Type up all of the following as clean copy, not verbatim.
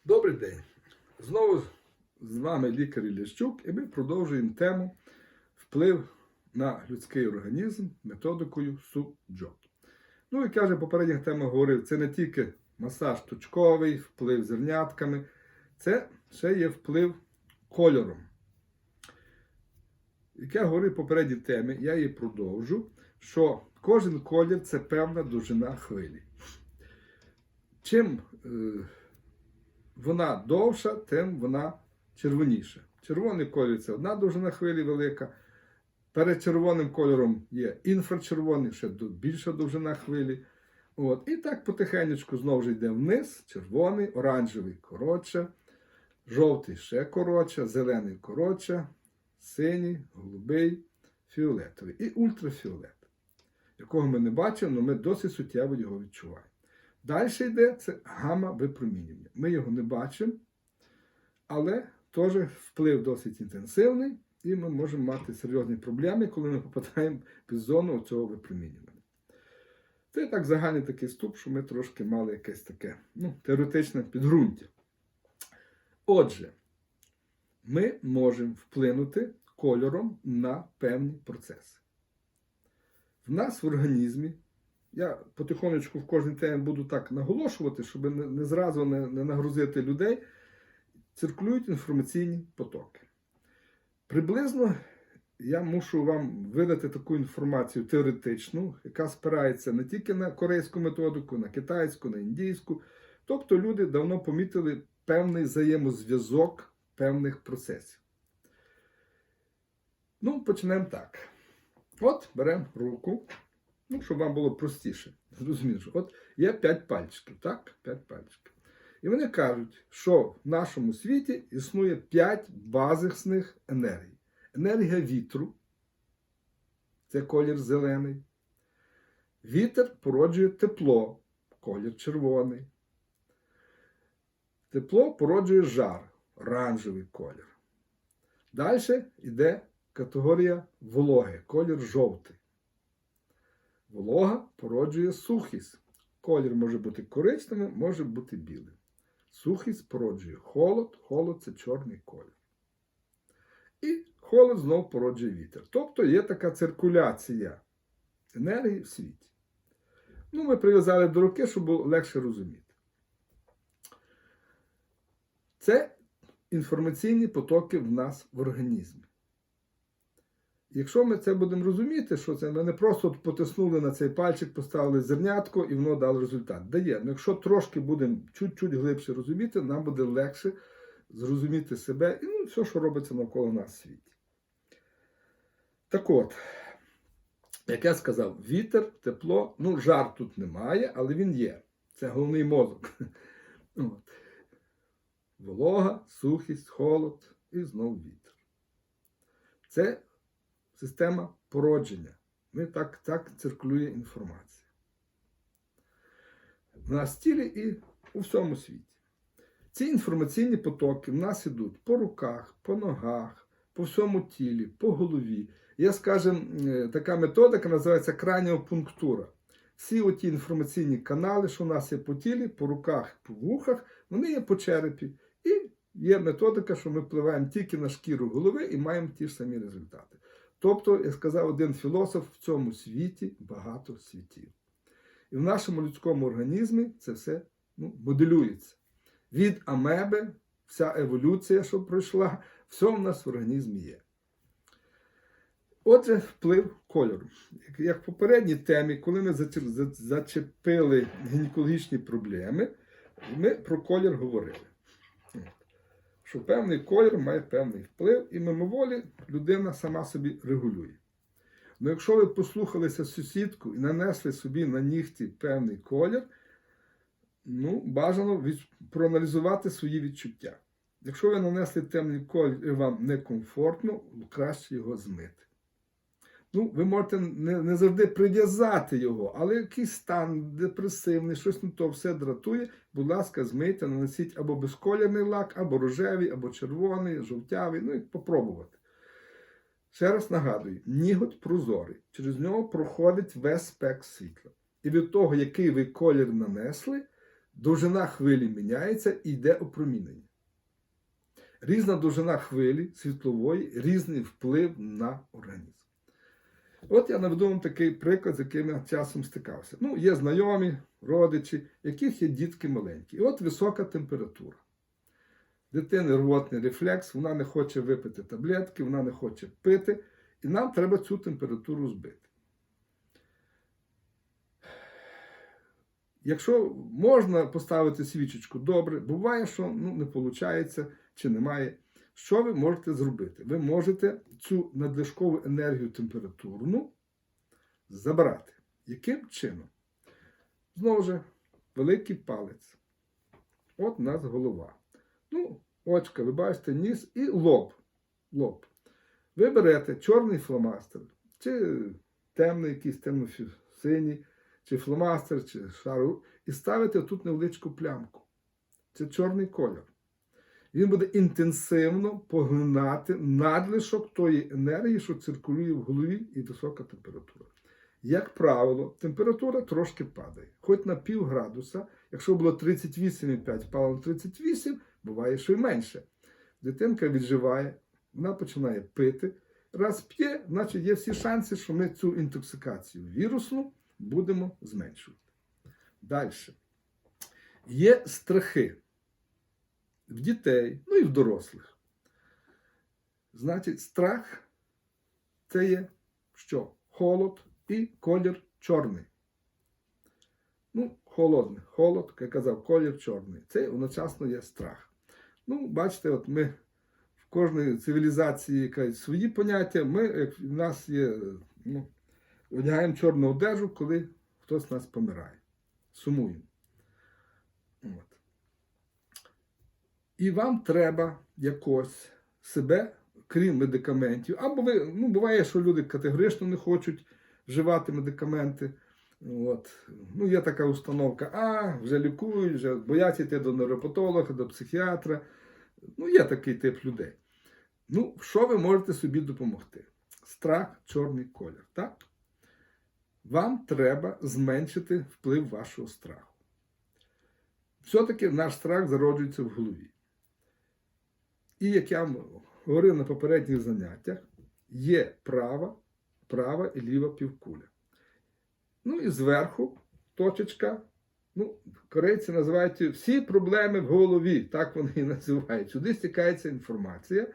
Добрий день! Знову з вами лікар Іллящук, і ми продовжуємо тему вплив на людський організм методикою СУДЖО. Ну, як я вже в попередніх темах говорив, це не тільки масаж точковий, вплив зернятками, це ще є вплив кольором. Як я говорив в попередній темі, я її продовжу, що кожен колір – це певна довжина хвилі. Чим вона довша, тим вона червоніша. Червоний колір – це одна довжина хвилі велика. Перед червоним кольором є інфрачервоний, ще більша довжина хвилі. І так потихеньку знову ж йде вниз. Червоний, оранжевий – коротше, жовтий – ще коротше, зелений – коротше, синій, голубий, фіолетовий і ультрафіолет, якого ми не бачимо, але ми досить суттєво його відчуваємо. Далі йде це гамма-випромінювання. Ми його не бачимо, але теж вплив досить інтенсивний, і ми можемо мати серйозні проблеми, коли ми попадаємо під зону цього випромінювання. Це так загальний такий вступ, що ми трошки мали якесь таке теоретичне підґрунтя. Отже, ми можемо вплинути кольором на певні процеси. В нас в організмі, я потихонечку в кожній темі буду так наголошувати, щоб не зразу не нагрузити людей, циркулюють інформаційні потоки. Приблизно я мушу вам видати таку інформацію теоретичну, яка спирається не тільки на корейську методику, на китайську, на індійську. Тобто люди давно помітили певний взаємозв'язок певних процесів. Почнемо так. От беремо руку. Щоб вам було простіше. Зрозуміло, от є 5 пальчиків, так? 5 пальчиків. І вони кажуть, що в нашому світі існує 5 базисних енергій. Енергія вітру, це колір зелений. Вітер породжує тепло, колір червоний. Тепло породжує жар, оранжевий колір. Далі йде категорія вологи, колір жовтий. Волога породжує сухість. Колір може бути коричневим, може бути білим. Сухість породжує холод. Холод – це чорний колір. І холод знову породжує вітер. Тобто є така циркуляція енергії в світі. Ми прив'язали до руки, щоб було легше розуміти. Це інформаційні потоки в нас в організмі. Якщо ми це будемо розуміти, що це ми не просто потиснули на цей пальчик, поставили зернятко і воно дало результат. Дає. Якщо трошки будемо чуть-чуть глибше розуміти, нам буде легше зрозуміти себе і все, що робиться навколо нас в світі. Так от, як я сказав, вітер, тепло, жар тут немає, але він є. Це головний мозок. Волога, сухість, холод і знову вітер. Це система породження. Так циркулює інформація. В нас в тілі і у всьому світі. Ці інформаційні потоки в нас йдуть по руках, по ногах, по всьому тілі, по голові. Є, скажімо, така методика, називається краніопунктура. Всі оті інформаційні канали, що в нас є по тілі, по руках, по вухах, вони є по черепі. І є методика, що ми впливаємо тільки на шкіру голови і маємо ті ж самі результати. Тобто, як сказав один філософ, в цьому світі багато світів. І в нашому людському організмі це все моделюється. Від амеби, вся еволюція, що пройшла, все в нас в організмі є. Отже, вплив кольору. Як в попередній темі, коли ми зачепили гінекологічні проблеми, ми про колір говорили. Що певний колір має певний вплив, і мимоволі людина сама собі регулює. Якщо ви послухалися сусідку і нанесли собі на нігті певний колір, бажано проаналізувати свої відчуття. Якщо ви нанесли темний колір і вам некомфортно, краще його змити. Ви можете не завжди прив'язати його, але якийсь стан депресивний, щось не то, все дратує, будь ласка, змийте, нанесіть або безколірний лак, або рожевий, або червоний, жовтявий, попробувати. Ще раз нагадую, ніготь прозорий, через нього проходить весь спектр світла. І від того, який ви колір нанесли, довжина хвилі міняється і йде опромінення. Різна довжина хвилі світлової, різний вплив на організм. От я наведу вам такий приклад, з яким я часом стикався. Ну, є знайомі, родичі, яких є дітки маленькі. І от висока температура. Дитини рвотний рефлекс, вона не хоче випити таблетки, вона не хоче пити, і нам треба цю температуру збити. Якщо можна поставити свічечку, добре, буває, що не виходить чи немає. Що ви можете зробити? Ви можете цю надлишкову енергію температурну забрати. Яким чином? Знову ж, великий палець. От у нас голова. Ну, очка, ви бачите, ніс і лоб. Ви берете чорний фломастер, чи темний якийсь темно-синій, чи фломастер, чи шару, і ставите тут невеличку плямку. Це чорний кольор. Він буде інтенсивно поглинати надлишок тої енергії, що циркулює в голові, і висока температура. Як правило, температура трошки падає. Хоч на пів градуса, якщо було 38,5, впало на 38, буває, що й менше. Дитинка відживає, вона починає пити. Раз п'є, значить є всі шанси, що ми цю інтоксикацію вірусну будемо зменшувати. Далі. Є страхи в дітей, ну і в дорослих. Значить, страх – це є що? Холод і колір чорний. Ну, холодний. Холод, як я казав, колір чорний. Це одночасно є страх. Ну, бачите, от ми в кожній цивілізації якісь свої поняття. Ми, як в нас є, одягаємо чорну одежу, коли хтось з нас помирає. Сумуємо. От. І вам треба якось себе, крім медикаментів, або ви, буває, що люди категорично не хочуть вживати медикаменти. От. Є така установка, вже лікують, вже бояться йти до нейропатолога, до психіатра. Є такий тип людей. Що ви можете собі допомогти? Страх, чорний колір, так? Вам треба зменшити вплив вашого страху. Все-таки наш страх зароджується в голові. І, як я говорив на попередніх заняттях, є права і ліва півкуля. І зверху точечка, корейці називають всі проблеми в голові, так вони і називають. Сюди стікається інформація,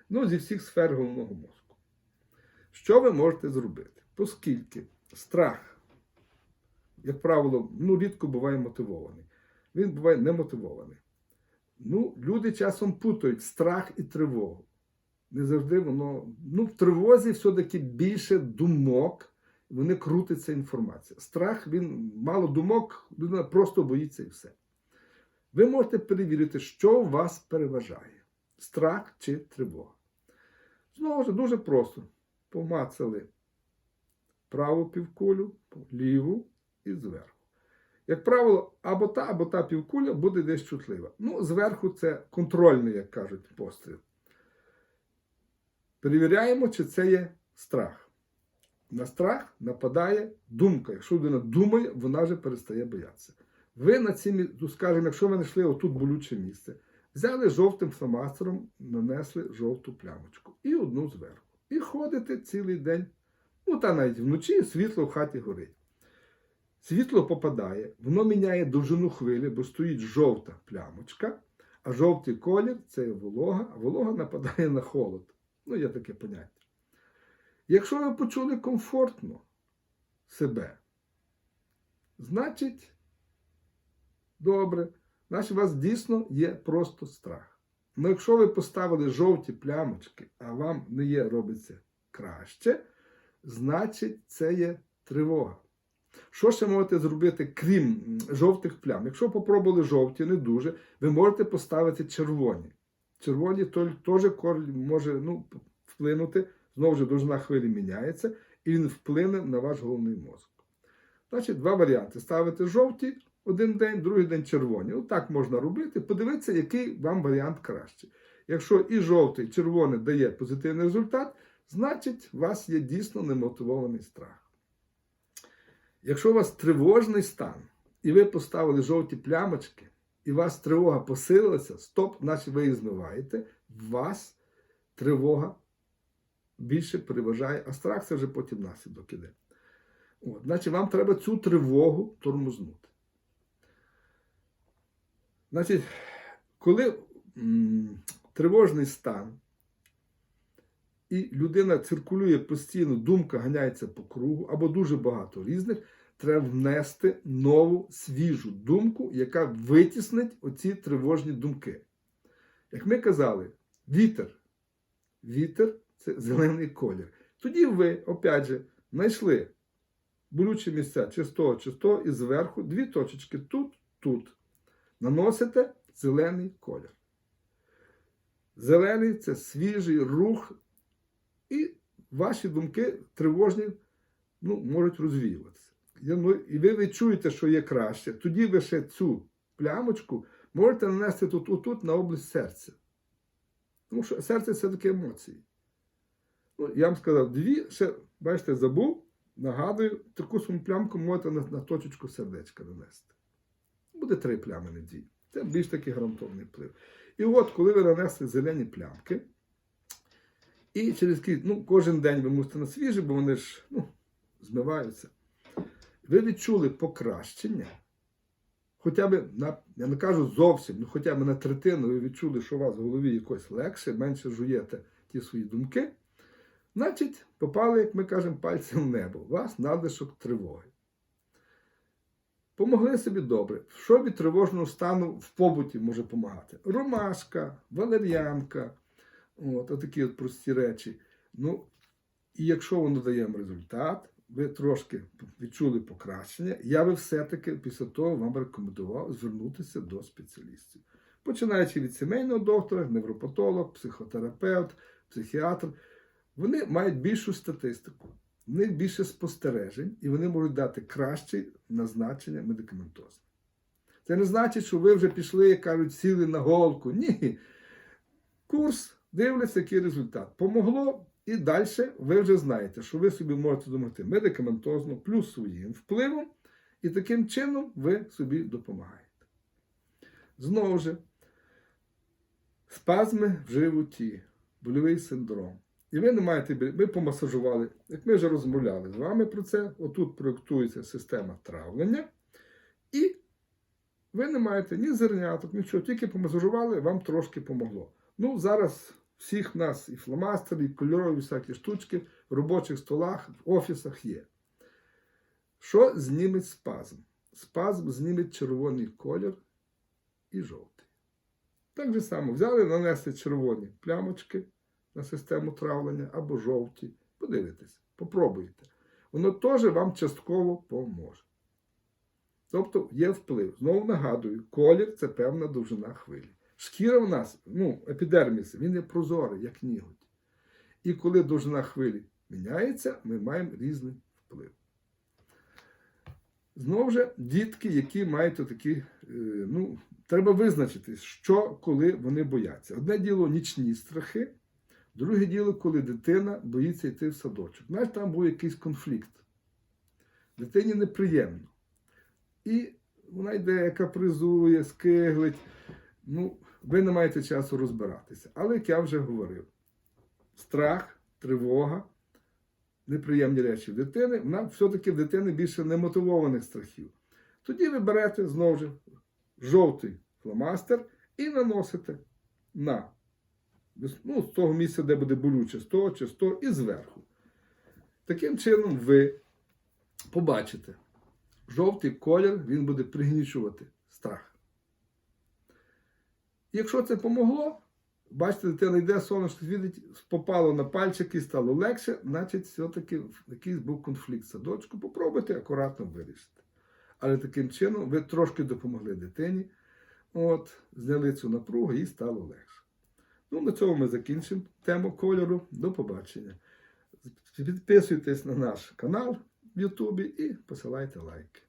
зі всіх сфер головного мозку. Що ви можете зробити? Оскільки страх, як правило, рідко буває мотивований. Він буває немотивований. Люди часом путають страх і тривогу. Не завжди воно... в тривозі все-таки більше думок, вони крутиться інформація. Страх, він мало думок, людина просто боїться і все. Ви можете перевірити, що вас переважає. Страх чи тривога. Знову ж, дуже просто. Помацали праву півкулю, ліву і зверху. Як правило, або та півкуля буде десь чутлива. Зверху це контрольний, як кажуть, постріл. Перевіряємо, чи це є страх. На страх нападає думка. Якщо людина думає, вона вже перестає боятися. Ви на цій, скажімо, якщо ви знайшли отут болюче місце, взяли жовтим фломастером, нанесли жовту плямочку. І одну зверху. І ходите цілий день. Та навіть вночі світло в хаті горить. Світло попадає, воно міняє довжину хвилі, бо стоїть жовта плямочка, а жовтий колір – це волога, а волога нападає на холод. Є таке поняття. Якщо ви почули комфортно себе, значить, добре, значить у вас дійсно є просто страх. Якщо ви поставили жовті плямочки, а вам не є робиться краще, значить це є тривога. Що ще можете зробити, крім жовтих плям? Якщо попробували жовті, не дуже, ви можете поставити червоні. Червоні теж може вплинути, знову ж довжина хвилі міняється, і він вплине на ваш головний мозок. Значить, два варіанти. Ставити жовті один день, другий день червоні. Так можна робити. Подивіться, який вам варіант кращий. Якщо і жовтий, і червоний дає позитивний результат, значить, у вас є дійсно немотивований страх. Якщо у вас тривожний стан, і ви поставили жовті плямочки, і у вас тривога посилилася, стоп, наче ви їх змиваєте, у вас тривога більше переважає, а страх це вже потім наслідок іде. От, значить, вам треба цю тривогу тормознути. Значить, коли тривожний стан, і людина циркулює постійно, думка ганяється по кругу, або дуже багато різних, треба внести нову, свіжу думку, яка витіснить оці тривожні думки. Як ми казали, вітер. Вітер – це зелений колір. Тоді ви, опять же, знайшли болючі місця, чи з того, і зверху, дві точечки тут, тут. Наносите зелений колір. Зелений – це свіжий рух, і ваші думки тривожні можуть розвіюватися. І ви відчуєте, що є краще. Тоді ви ще цю плямочку можете нанести тут на область серця. Тому що серце – це такі емоції. Я вам сказав, ще, бачите, забув, нагадую, таку саму плямку можете на точечку сердечка нанести. Буде 3 плями, не 2. Це більш такий гарантований вплив. І от, коли ви нанесли зелені плямки, і через кожен день ви мусите на свіжі, бо вони ж змиваються, ви відчули покращення, хоча б, я не кажу зовсім, хоча б на третину ви відчули, що у вас в голові якось легше, менше жуєте ті свої думки, значить, попали, як ми кажемо, пальцем в небо. У вас надлишок тривоги. Помогли собі добре. Що від тривожного стану в побуті може допомагати? Ромашка, валер'янка, отакі прості речі. І якщо воно дає вам результат, ви трошки відчули покращення, я би все-таки після того вам рекомендував звернутися до спеціалістів. Починаючи від сімейного доктора, невропатолог, психотерапевт, психіатр, вони мають більшу статистику, в них більше спостережень, і вони можуть дати краще назначення медикаментозне. Це не значить, що ви вже пішли, як кажуть, сіли на голку. Ні. Курс, дивляться, який результат. Помогло, і далі ви вже знаєте, що ви собі можете допомогти медикаментозно, плюс своїм впливом, і таким чином ви собі допомагаєте. Знову ж, спазми в животі, больовий синдром. І ви не маєте, ви помасажували, як ми вже розмовляли з вами про це, отут проєктується система травлення, і ви не маєте ні зерняток, нічого, тільки помасажували, вам трошки помогло. Зараз всіх нас і фломастери, і кольорові всякі штучки в робочих столах, в офісах є. Що зніметь спазм? Спазм зніметь червоний колір і жовтий. Так же само взяли, нанесли червоні плямочки на систему травлення або жовті. Подивитесь, попробуйте. Воно теж вам частково поможе. Тобто є вплив. Знову нагадую, колір – це певна довжина хвилі. Шкіра в нас, епідерміс, він є прозорий, як ніготь. І коли довжина хвилі міняється, ми маємо різний вплив. Знову ж, дітки, які мають такі, треба визначити, що, коли вони бояться. Одне діло – нічні страхи, друге діло, коли дитина боїться йти в садочок. Знаєте, там був якийсь конфлікт. Дитині неприємно. І вона йде, капризує, скиглить. Ви не маєте часу розбиратися. Але, як я вже говорив, страх, тривога, неприємні речі в дитини, вона все-таки в дитини більше немотивованих страхів. Тоді ви берете, знову ж, жовтий фломастер і наносите з того місця, де буде болюче, з того, і зверху. Таким чином ви побачите, жовтий колір, він буде пригнічувати страх. Якщо це помогло, бачите, дитина йде, сонечко світить, попало на пальчики, стало легше, значить, все-таки якийсь був конфлікт в садочку. Попробуйте акуратно вирішити. Але таким чином ви трошки допомогли дитині, зняли цю напругу і стало легше. На цьому ми закінчимо тему кольору. До побачення. Підписуйтесь на наш канал в Ютубі і посилайте лайки.